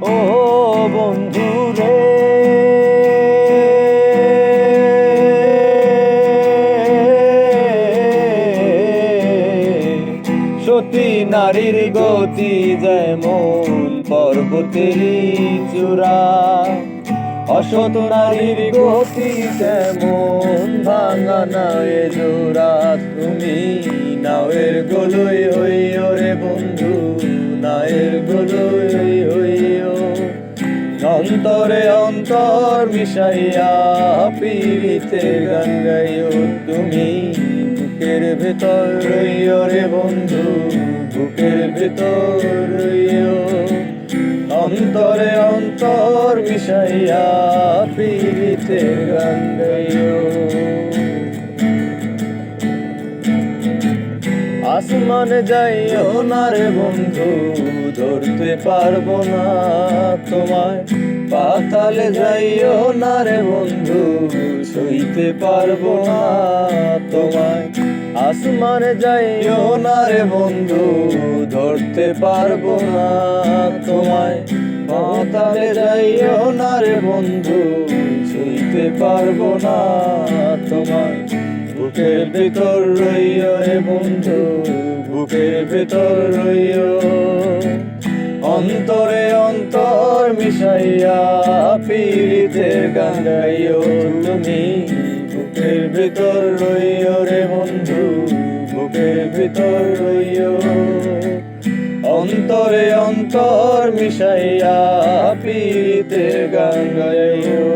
ও বন্ধু রে, সতী নারীর গতি যেমন পর্বতেরই চূড়া, অসৎ নারীর গতি তেমন ভাঙা নায়ে জোড়া। তুমি নাওয়ের গোলই হইও রে বন্ধু, নায়ের গোলই হইও। অন্তরে অন্তর মিশাইয়া পীড়িতের গান গাইও। তুমি বুকের ভেতর রইও রে বন্ধু, বুকের ভেতর রইও। অন্তরে অন্তর মিশাইয়া পীড়িতের গান গাইও। আসমানে যাইও না রে বন্ধু, ধরতে পারবো না তোমায়। পাতালে যাইও না রে বন্ধু, ছুঁইতে পারবো না তোমায়। আসমানে যাইও না রে বন্ধু, ধরতে পারবো না তোমায়। পাতালে যাইও না রে বন্ধু, ছুঁইতে পারবো না তোমায়। বুকের ভেতর রইও রে বন্ধু, বুকের ভেতর রইও। অন্তরে অন্তর মিশাইয়া পীড়িতের গান গাইও। তুমি বুকের ভেতর রইও রে বন্ধু, বুকের ভেতর রইও। অন্তরে অন্তর মিশাইয়া পীড়িতের গান গাইও।